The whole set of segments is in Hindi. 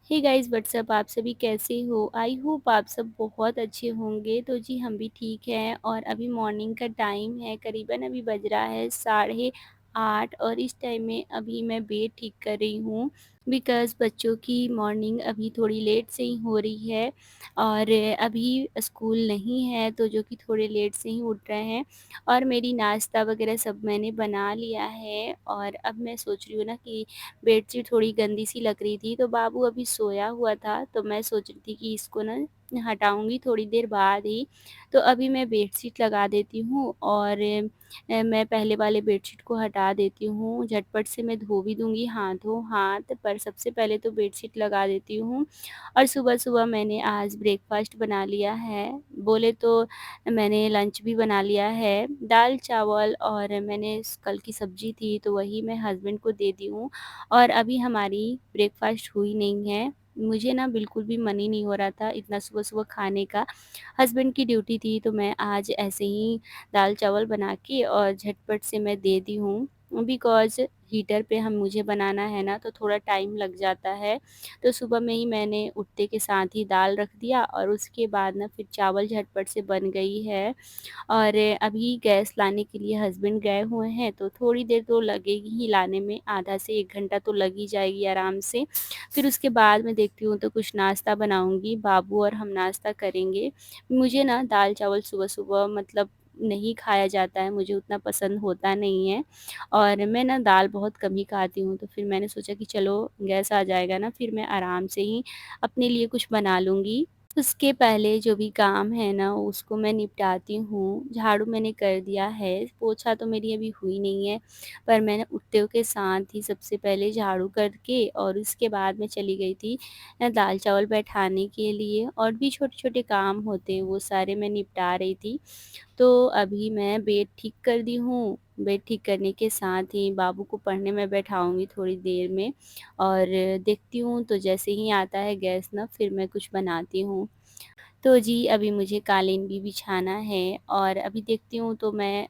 हे गाइस व्हाट्सअप, आप सभी कैसे हो? आई होप आप सब बहुत अच्छे होंगे। तो जी हम भी ठीक हैं और अभी मॉर्निंग का टाइम है, करीबन अभी बज रहा है 8:30 और इस टाइम में अभी मैं बेड ठीक कर रही हूँ बिकॉज़ बच्चों की मॉर्निंग अभी थोड़ी लेट से ही हो रही है और अभी स्कूल नहीं है तो जो कि थोड़े लेट से ही उठ रहे हैं और मेरी नाश्ता वग़ैरह सब मैंने बना लिया है और अब मैं सोच रही हूँ ना कि बेडशीट थोड़ी गंदी सी लग रही थी, तो बाबू अभी सोया हुआ था, तो मैं सोच रही थी कि इसको ना हटाऊँगी थोड़ी देर बाद ही। तो अभी मैं बेडशीट लगा देती हूँ और मैं पहले वाले बेडशीट को हटा देती हूँ, झटपट से मैं धो भी दूँगी हाथों-हाथ, पर सबसे पहले तो बेडशीट लगा देती हूँ। और सुबह-सुबह मैंने आज ब्रेकफ़ास्ट बना लिया है, बोले तो मैंने लंच भी बना लिया है, दाल-चावल और मैंने कल की सब्ज़ी थी, तो वही मैं हस्बैंड को दे दी हूँ। और अभी हमारी ब्रेकफ़ास्ट हुई नहीं है। मुझे ना बिल्कुल भी मन ही नहीं हो रहा था इतना सुबह-सुबह खाने का। हस्बैंड की ड्यूटी थी तो मैं आज ऐसे ही दाल-चावल बना के और झटपट से मैं दे दी हूँ। बिकॉज़ हीटर पे हम मुझे बनाना है ना तो थोड़ा टाइम लग जाता है। तो सुबह में ही मैंने उठते के साथ ही दाल रख दिया और उसके बाद ना फिर चावल झटपट से बन गई है। और अभी गैस लाने के लिए हस्बैंड गए हुए हैं, तो थोड़ी देर तो लगेगी ही लाने में, आधा से 1 घंटा तो लग ही जाएगी आराम से। फिर उसके बाद मैं देखती हूँ तो कुछ नाश्ता बनाऊँगी, बाबू और हम नाश्ता करेंगे। मुझे ना दाल-चावल सुबह-सुबह मतलब नहीं खाया जाता है, मुझे उतना पसंद होता नहीं है और मैं ना दाल बहुत कम ही खाती हूँ, तो फिर मैंने सोचा कि चलो गैस आ जाएगा ना, फिर मैं आराम से ही अपने लिए कुछ बना लूँगी। उसके पहले जो भी काम है ना उसको मैं निपटाती हूँ। झाड़ू मैंने कर दिया है, पोछा तो मेरी अभी हुई नहीं है, पर मैंने उठते के साथ ही सबसे पहले झाड़ू करके और उसके बाद मैं चली गई थी दाल-चावल बैठाने के लिए और भी छोटे-छोटे काम होते हैं वो सारे मैं निपटा रही थी। तो अभी मैं बेड ठीक कर दी हूँ, बेड ठीक करने के साथ ही बाबू को पढ़ने मैं बैठाऊँगी थोड़ी देर में और देखती हूँ तो जैसे ही आता है गैस ना फिर मैं कुछ बनाती हूँ। तो जी, अभी मुझे कालीन भी बिछाना है और अभी देखती हूँ तो मैं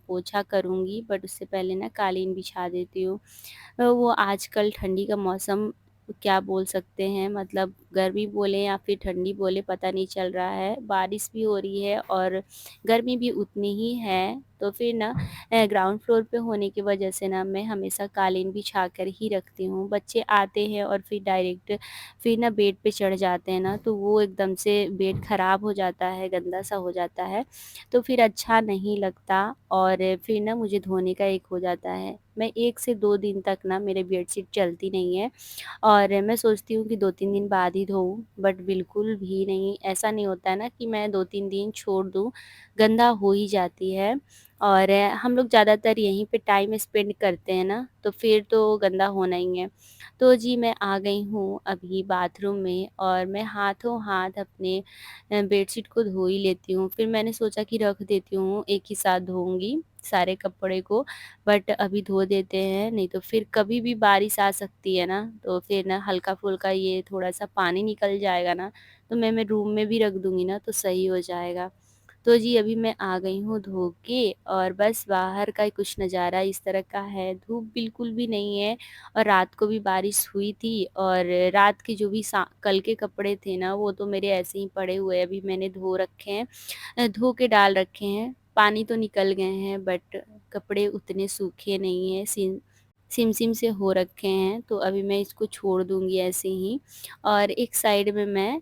पोछा करूँगी बट उससे पहले ना कालीन बिछा देती हूँ। वो आजकल ठंडी का मौसम क्या बोल सकते हैं मतलब गर्मी बोलें या फिर ठंडी बोलें पता नहीं चल रहा है। बारिश भी हो रही है और गर्मी भी उतनी ही है। तो फिर ना ग्राउंड फ्लोर पे होने की वजह से ना मैं हमेशा कालीन बिछा कर ही रखती हूँ। बच्चे आते हैं और फिर डायरेक्ट फिर ना बेड पे चढ़ जाते हैं ना तो वो एकदम से बेड ख़राब हो जाता है, गंदा-सा हो जाता है। तो फिर अच्छा नहीं लगता और फिर ना मुझे धोने का एक हो जाता है। मैं 1 से 2 दिन तक ना मेरे बेडशीट चलती नहीं है और मैं सोचती हूँ कि 2-3 दिन बाद ही धोऊँ, बट बिल्कुल भी नहीं, ऐसा नहीं होता है ना कि मैं 2-3 दिन छोड़ दूँ, गंदा हो ही जाती है और हम लोग ज़्यादातर यहीं पे टाइम स्पेंड करते हैं ना, तो फिर तो गंदा होना ही है। तो जी, मैं आ गई हूँ अभी बाथरूम में और मैं हाथों-हाथ अपने बेडशीट को धो ही लेती हूँ। फिर मैंने सोचा कि रख देती हूँ, एक ही साथ धोऊँगी सारे कपड़े को, बट अभी धो देते हैं, नहीं तो फिर कभी भी बारिश आ सकती है ना, तो फिर ना हल्का-फुल्का ये थोड़ा-सा पानी निकल जाएगा ना, तो मैं रूम में भी रख दूँगी ना, तो सही हो जाएगा। तो जी, अभी मैं आ गई हूँ धो के और बस बाहर का कुछ नज़ारा इस तरह का है, धूप बिल्कुल भी नहीं है और रात को भी बारिश हुई थी और रात के जो भी सा कल के कपड़े थे ना, वो तो मेरे ऐसे ही पड़े हुए हैं, अभी मैंने धो रखे हैं धो के डाल रखे हैं। पानी तो निकल गए हैं बट कपड़े उतने सूखे नहीं हैं, सिम-सिम से हो रखे हैं, तो अभी मैं इसको छोड़ दूँगी ऐसे ही और एक साइड में मैं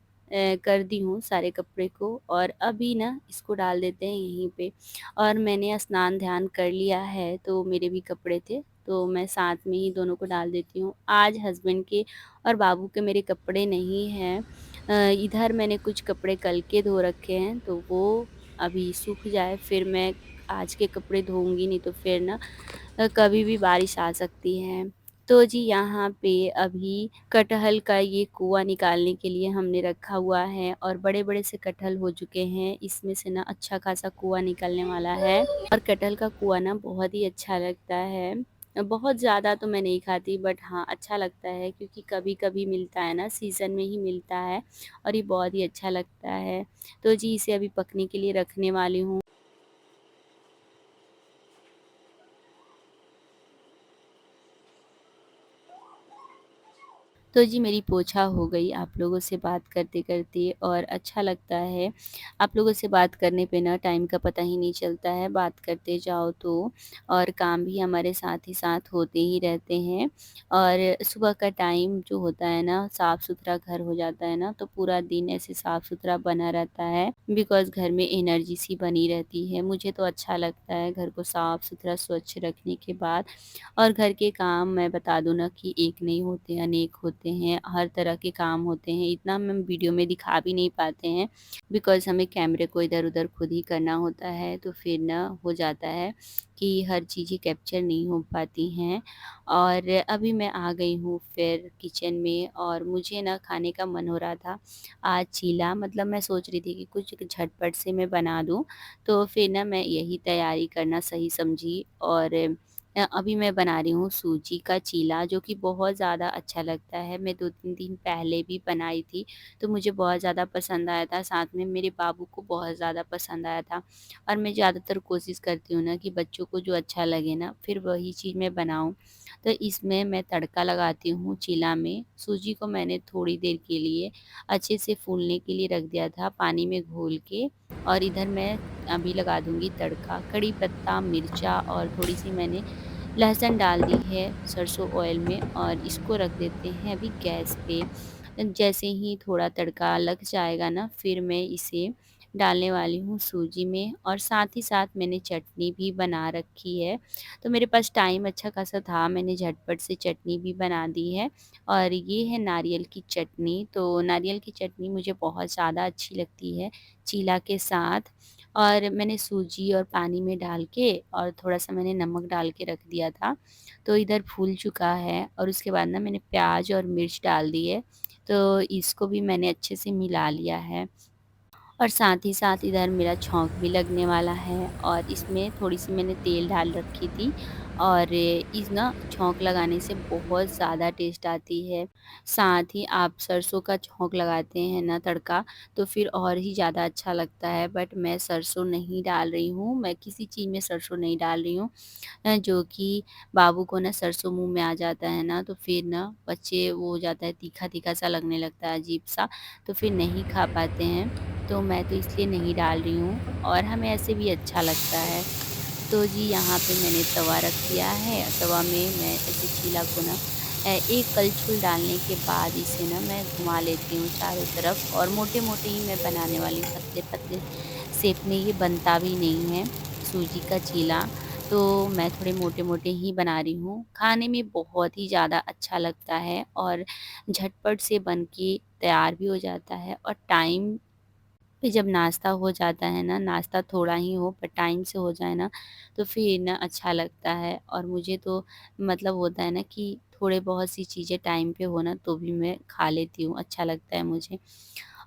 कर दी हूँ सारे कपड़े को और अभी ना इसको डाल देते हैं यहीं पे और मैंने स्नान ध्यान कर लिया है, तो मेरे भी कपड़े थे, तो मैं साथ में ही दोनों को डाल देती हूँ। आज हस्बैंड के और बाबू के मेरे कपड़े नहीं हैं इधर मैंने कुछ कपड़े कल के धो रखे हैं, तो वो अभी सूख जाए फिर मैं आज के कपड़े धोऊँगी, नहीं तो फिर ना कभी भी बारिश आ सकती है। तो जी यहाँ पे अभी कटहल का ये कुआँ निकालने के लिए हमने रखा हुआ है और बड़े-बड़े से कटहल हो चुके हैं। इसमें से ना अच्छा खासा कुआँ निकलने वाला है और कटहल का कुआँ ना बहुत ही अच्छा लगता है। बहुत ज़्यादा तो मैं नहीं खाती बट हाँ, अच्छा लगता है क्योंकि कभी-कभी मिलता है ना, सीज़न में ही मिलता है और ये बहुत ही अच्छा लगता है। तो जी इसे अभी पकने के लिए रखने वाली हूँ। तो जी मेरी पोछा हो गई आप लोगों से बात करते-करते और अच्छा लगता है। आप लोगों से बात करने पे ना टाइम का पता ही नहीं चलता है, बात करते जाओ तो और काम भी हमारे साथ ही साथ होते ही रहते हैं। और सुबह का टाइम जो होता है ना, साफ-सुथरा घर हो जाता है ना, तो पूरा दिन ऐसे साफ-सुथरा बना रहता है बिकॉज़ घर में एनर्जी सी बनी रहती है। मुझे तो अच्छा लगता है घर को साफ-सुथरा स्वच्छ रखने के बाद। और घर के काम मैं बता दूँ ना कि एक नहीं होते, अनेक होते हैं, हर तरह के काम होते हैं। इतना हम वीडियो में दिखा भी नहीं पाते हैं बिकॉज़ हमें कैमरे को इधर-उधर खुद ही करना होता है, तो फिर ना हो जाता है कि हर चीज़ें कैप्चर नहीं हो पाती हैं। और अभी मैं आ गई हूँ फिर किचन में और मुझे ना खाने का मन हो रहा था आज चीला, मतलब मैं सोच रही थी कि कुछ झटपट से मैं बना दूँ, तो फिर ना मैं यही तैयारी करना सही समझी। और अभी मैं बना रही हूँ सूजी का चीला जो कि बहुत ज़्यादा अच्छा लगता है। मैं 2-3 दिन पहले भी बनाई थी, तो मुझे बहुत ज़्यादा पसंद आया था, साथ में मेरे बाबू को बहुत ज़्यादा पसंद आया था। और मैं ज़्यादातर कोशिश करती हूँ ना कि बच्चों को जो अच्छा लगे ना, फिर वही चीज़ मैं बनाऊँ। तो इसमें मैं तड़का लगाती हूँ चीला में। सूजी को मैंने थोड़ी देर के लिए अच्छे से फूलने के लिए रख दिया था पानी में घोल के, और इधर मैं अभी लगा दूँगी तड़का। कड़ी पत्ता, मिर्चा और थोड़ी-सी मैंने लहसुन डाल दी है सरसों ऑयल में और इसको रख देते हैं अभी गैस पे। जैसे ही थोड़ा तड़का लग जाएगा ना, फिर मैं इसे डालने वाली हूँ सूजी में, और साथ ही साथ मैंने चटनी भी बना रखी है। तो मेरे पास टाइम अच्छा खासा था, मैंने झटपट से चटनी भी बना दी है। और ये है नारियल की चटनी, तो नारियल की चटनी मुझे बहुत ज़्यादा अच्छी लगती है चीला के साथ। और मैंने सूजी और पानी में डाल के और थोड़ा-सा मैंने नमक डाल के रख दिया था, तो इधर फूल चुका है। और उसके बाद ना मैंने प्याज और मिर्च डाल दी है, तो इसको भी मैंने अच्छे से मिला लिया है। और साथ ही साथ इधर मेरा छौंक भी लगने वाला है और इसमें थोड़ी-सी मैंने तेल डाल रखी थी। और इस ना छौंक लगाने से बहुत ज़्यादा टेस्ट आती है। साथ ही आप सरसों का छौंक लगाते हैं ना तड़का, तो फिर और ही ज़्यादा अच्छा लगता है। बट मैं सरसों नहीं डाल रही हूँ, मैं किसी चीज़ में सरसों नहीं डाल रही हूँ। जो कि बाबू को ना सरसों मुँह में आ जाता है ना, तो फिर ना बच्चे वो हो जाता है, तीखा-तीखा सा लगने लगता है अजीब-सा, तो फिर नहीं खा पाते हैं। तो मैं तो इसलिए नहीं डाल रही हूँ और हमें ऐसे भी अच्छा लगता है। तो जी यहाँ पे मैंने तवा रख दिया है, तवा में मैं ऐसे चीला को ना एक कलछुल डालने के बाद इसे ना मैं घुमा लेती हूँ चारों तरफ, और मोटे-मोटे ही मैं बनाने वाली हूँ, पतले-पतले शेप में ये बनता भी नहीं है सूजी का चीला, तो मैं थोड़े मोटे-मोटे ही बना रही हूँ। खाने में बहुत ही ज़्यादा अच्छा लगता है और झटपट से बन के तैयार भी हो जाता है, और टाइम फिर जब नाश्ता हो जाता है ना, नाश्ता थोड़ा ही हो पर टाइम से हो जाए ना, तो फिर ना अच्छा लगता है। और मुझे तो मतलब होता है ना कि थोड़े बहुत सी चीज़ें टाइम पे हो ना, तो भी मैं खा लेती हूँ, अच्छा लगता है मुझे।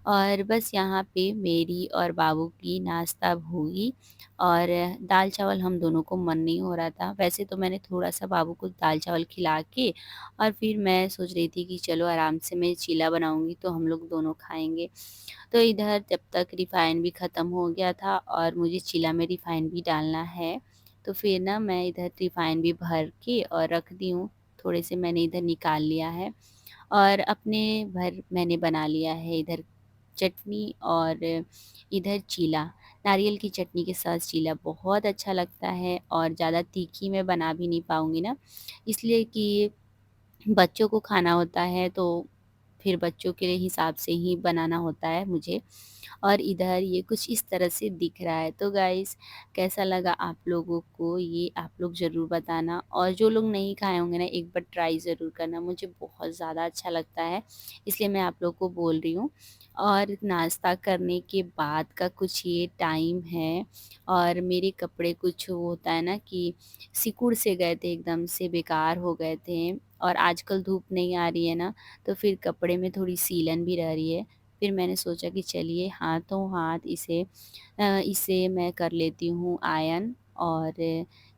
और बस यहाँ पे मेरी और बाबू की नाश्ता होगी, और दाल-चावल हम दोनों को मन नहीं हो रहा था। वैसे तो मैंने थोड़ा-सा बाबू को दाल-चावल खिला के और फिर मैं सोच रही थी कि चलो आराम से मैं चीला बनाऊँगी तो हम लोग दोनों खाएँगे। तो इधर जब तक रिफ़ाइन भी ख़त्म हो गया था और मुझे चीला में रिफ़ाइन भी डालना है, तो फिर ना मैं इधर रिफ़ाइन भी भर के और रख दी हूँ। थोड़े से मैंने इधर निकाल लिया है और अपने भर मैंने बना लिया है इधर चटनी और इधर चीला। नारियल की चटनी के साथ चीला बहुत अच्छा लगता है, और ज़्यादा तीखी मैं बना भी नहीं पाऊँगी ना, इसलिए कि बच्चों को खाना होता है, तो फिर बच्चों के हिसाब से ही बनाना होता है मुझे। और इधर ये कुछ इस तरह से दिख रहा है। तो गाइस, कैसा लगा आप लोगों को ये आप लोग ज़रूर बताना, और जो लोग नहीं खाए होंगे ना, एक बार ट्राई ज़रूर करना, मुझे बहुत ज़्यादा अच्छा लगता है, इसलिए मैं आप लोग को बोल रही हूँ। और नाश्ता करने के बाद का कुछ ये टाइम है, और मेरे कपड़े कुछ वो होता है ना कि सिकुड़ से गए थे, एकदम से बेकार हो गए थे, और आजकल धूप नहीं आ रही है ना, तो फिर कपड़े में थोड़ी सीलन भी रह रही है। फिर मैंने सोचा कि चलिए हाथों हाथ इसे मैं कर लेती हूँ आयन, और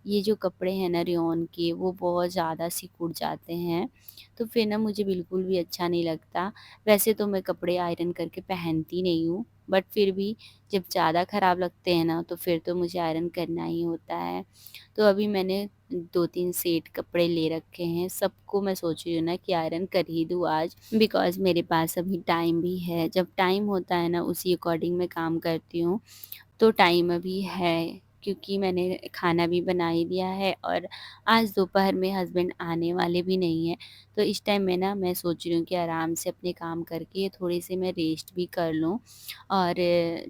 ये जो कपड़े हैं ना रेयॉन के, वो बहुत ज़्यादा सिकुड़ जाते हैं, तो फिर ना मुझे बिल्कुल भी अच्छा नहीं लगता। वैसे तो मैं कपड़े आयरन करके पहनती नहीं हूँ, बट फिर भी जब ज़्यादा ख़राब लगते हैं ना, तो फिर तो मुझे आयरन करना ही होता है। तो अभी मैंने 2-3 सेट कपड़े ले रखे हैं, सबको मैं सोच रही हूँ ना कि आयरन कर ही दूँ आज, बिकॉज़ मेरे पास अभी टाइम भी है। जब टाइम होता है ना, उसी अकॉर्डिंग मैं काम करती हूँ। तो टाइम अभी है, क्योंकि मैंने खाना भी बना ही दिया है और आज दोपहर में हस्बैंड आने वाले भी नहीं हैं। तो इस टाइम में ना मैं सोच रही हूँ कि आराम से अपने काम करके थोड़ी-सी मैं रेस्ट भी कर लूँ, और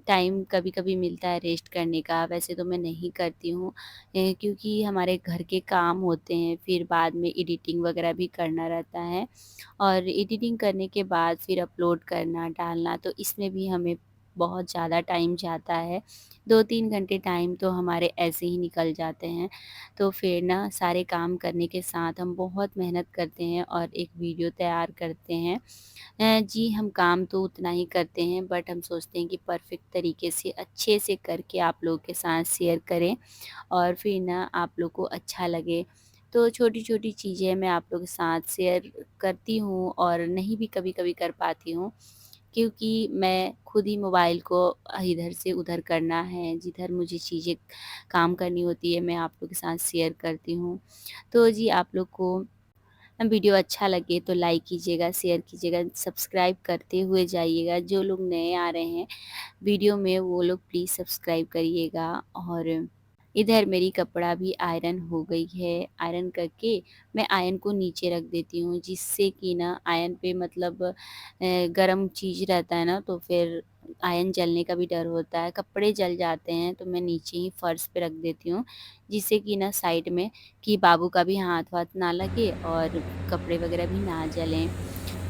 टाइम कभी-कभी मिलता है रेस्ट करने का, वैसे तो मैं नहीं करती हूँ क्योंकि हमारे घर के काम होते हैं, फिर बाद में एडिटिंग वगैरह भी करना रहता है, और एडिटिंग करने के बाद फिर अपलोड करना, डालना, तो इसमें भी हमें बहुत ज़्यादा टाइम जाता है। 2-3 घंटे टाइम तो हमारे ऐसे ही निकल जाते हैं। तो फिर ना सारे काम करने के साथ हम बहुत मेहनत करते हैं और एक वीडियो तैयार करते हैं। जी, हम काम तो उतना ही करते हैं, बट हम सोचते हैं कि परफ़ेक्ट तरीके से अच्छे से करके आप लोगों के साथ शेयर करें और फिर ना आप लोग को अच्छा लगे। तो छोटी-छोटी चीज़ें मैं आप लोगों के साथ शेयर करती हूँ और नहीं भी कभी-कभी कर पाती हूँ, क्योंकि मैं खुद ही मोबाइल को इधर से उधर करना है, जिधर मुझे चीज़ें काम करनी होती है मैं आप लोग के साथ शेयर करती हूँ। तो जी, आप लोग को वीडियो अच्छा लगे तो लाइक कीजिएगा, शेयर कीजिएगा, सब्सक्राइब करते हुए जाइएगा। जो लोग नए आ रहे हैं वीडियो में, वो लोग प्लीज़ सब्सक्राइब करिएगा। और इधर मेरी कपड़ा भी आयरन हो गई है। आयरन करके मैं आयरन को नीचे रख देती हूँ, जिससे कि ना आयरन पे मतलब गरम चीज़ रहता है ना, तो फिर आयरन जलने का भी डर होता है। कपड़े जल जाते हैं तो मैं नीचे ही फर्श पे रख देती हूँ, जिससे कि ना साइड में कि बाबू का भी हाथ-वाथ ना लगे और कपड़े वगैरह भी ना जलें।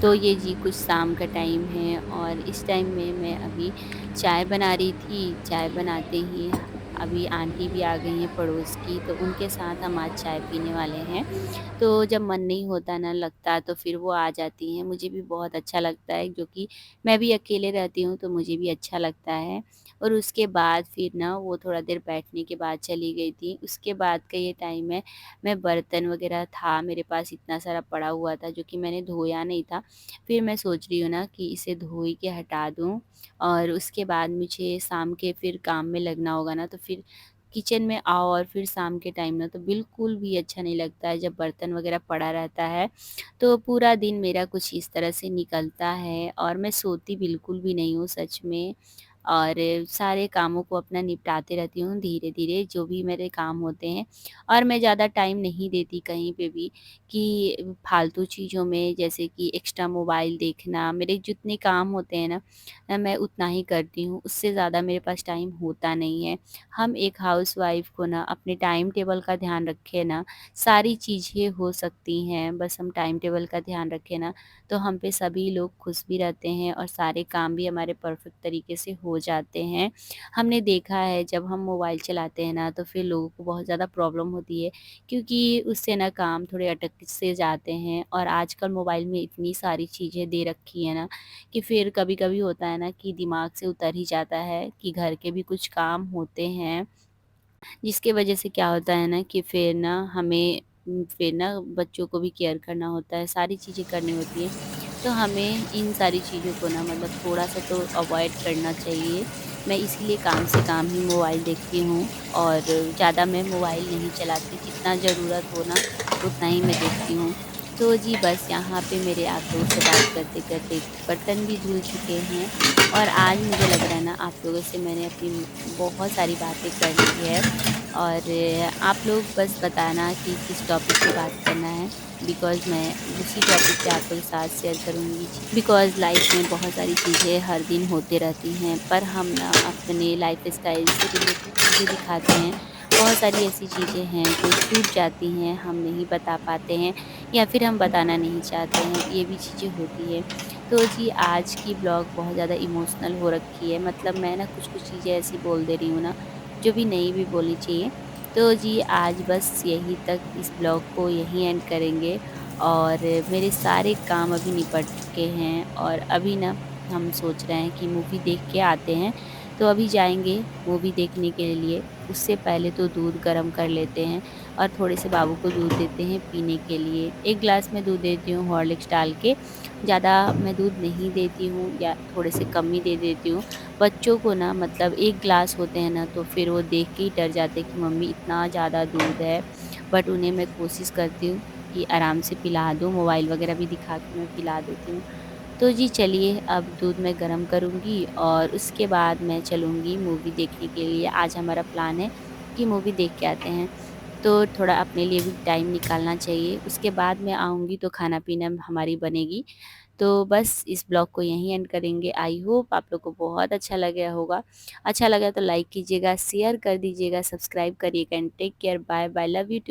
तो ये जी कुछ शाम का टाइम है और इस टाइम में मैं अभी चाय बना रही थी। चाय बनाते ही अभी आंटी भी आ गई हैं पड़ोस की, तो उनके साथ हम आज चाय पीने वाले हैं। तो जब मन नहीं होता ना लगता, तो फिर वो आ जाती हैं, मुझे भी बहुत अच्छा लगता है, जो कि मैं भी अकेले रहती हूँ तो मुझे भी अच्छा लगता है। और उसके बाद फिर ना वो थोड़ा देर बैठने के बाद चली गई थी। उसके बाद का ये टाइम है, मैं बर्तन वगैरह था मेरे पास इतना सारा पड़ा हुआ था, जो कि मैंने धोया नहीं था। फिर मैं सोच रही हूँ ना कि इसे धो ही के हटा दूँ, और उसके बाद मुझे शाम के फिर काम में लगना होगा ना, तो फिर किचन में आओ और फिर शाम के टाइम ना तो बिल्कुल भी अच्छा नहीं लगता है जब बर्तन वगैरह पड़ा रहता है। तो पूरा दिन मेरा कुछ इस तरह से निकलता है और मैं सोती बिल्कुल भी नहीं हूँ सच में, और सारे कामों को अपना निपटाते रहती हूँ धीरे-धीरे, जो भी मेरे काम होते हैं, और मैं ज़्यादा टाइम नहीं देती कहीं पे भी कि फालतू चीज़ों में, जैसे कि एक्स्ट्रा मोबाइल देखना। मेरे जितने काम होते हैं ना मैं उतना ही करती हूँ, उससे ज़्यादा मेरे पास टाइम होता नहीं है। हम एक हाउसवाइफ़ को ना अपने टाइम टेबल का ध्यान रखें ना, सारी चीज़ें हो सकती हैं, बस हम टाइम टेबल का ध्यान रखें ना, तो हम पे सभी लोग खुश भी रहते हैं और सारे काम भी हमारे परफेक्ट तरीके से हो जाते हैं। हमने देखा है जब हम मोबाइल चलाते हैं ना, तो फिर लोगों को बहुत ज़्यादा प्रॉब्लम होती है, क्योंकि उससे ना काम थोड़े अटक से जाते हैं, और आजकल मोबाइल में इतनी सारी चीज़ें दे रखी है ना, कि फिर कभी-कभी होता है ना कि दिमाग से उतर ही जाता है कि घर के भी कुछ काम होते हैं, जिसकी वजह से क्या होता है ना कि फिर ना हमें फिर ना बच्चों को भी केयर करना होता है, सारी चीज़ें करनी होती हैं। तो हमें इन सारी चीज़ों को ना मतलब थोड़ा-सा तो अवॉइड करना चाहिए। मैं इसीलिए काम से काम ही मोबाइल देखती हूँ, और ज़्यादा मैं मोबाइल नहीं चलाती, जितना ज़रूरत हो ना उतना ही मैं देखती हूँ। तो जी बस यहाँ पे मेरे आप लोगों से बात करते-करते बर्तन भी धुल चुके हैं, और आज मुझे लग रहा है ना आप लोगों से मैंने अपनी बहुत सारी बातें कर ली है, और आप लोग बस बताना कि किस टॉपिक पे बात करना है, बिकॉज़ मैं उसी टॉपिक पे आप लोगों के साथ शेयर करूँगी। बिकॉज़ लाइफ़ में बहुत सारी चीज़ें हर दिन होती रहती हैं, पर हम ना अपने लाइफ़स्टाइल से रिलेटेड चीज़ें दिखाते हैं। बहुत सारी ऐसी चीज़ें हैं जो छूट जाती हैं, हम नहीं बता पाते हैं, या फिर हम बताना नहीं चाहते हैं, ये भी चीज़ें होती हैं। तो जी आज की ब्लॉग बहुत ज़्यादा इमोशनल हो रखी है, मतलब मैं ना कुछ-कुछ चीज़ें ऐसी बोल दे रही हूँ ना, जो भी नहीं भी बोलनी चाहिए। तो जी आज बस यहीं तक इस ब्लॉग को यहीं एंड करेंगे, और मेरे सारे काम अभी निपट चुके हैं, और अभी ना हम सोच रहे हैं कि मूवी देख के आते हैं। तो अभी जाएँगे मूवी देखने के लिए। उससे पहले तो दूध गरम कर लेते हैं और थोड़े से बाबू को दूध देते हैं पीने के लिए। 1 ग्लास मैं दूध देती हूँ हॉर्लिक्स डाल के, ज़्यादा मैं दूध नहीं देती हूँ या थोड़े से कम ही दे देती हूँ। बच्चों को ना मतलब 1 ग्लास होते हैं ना तो फिर वो देख के ही डर जाते हैं कि मम्मी इतना ज़्यादा दूध है। बट उन्हें मैं कोशिश करती हूँ कि आराम से पिला दूँ, मोबाइल वगैरह भी दिखा के मैं पिला देती हूँ। तो जी चलिए अब दूध मैं गरम करूँगी और उसके बाद मैं चलूँगी मूवी देखने के लिए। आज हमारा प्लान है कि मूवी देख के आते हैं। तो थोड़ा अपने लिए भी टाइम निकालना चाहिए। उसके बाद मैं आऊँगी तो खाना-पीना हमारी बनेगी। तो बस इस ब्लॉग को यहीं एंड करेंगे। आई होप आप लोग को बहुत अच्छा लगा होगा। अच्छा लगा तो लाइक कीजिएगा, शेयर कर दीजिएगा, सब्सक्राइब करिएगा and take care. Bye bye. Love you to.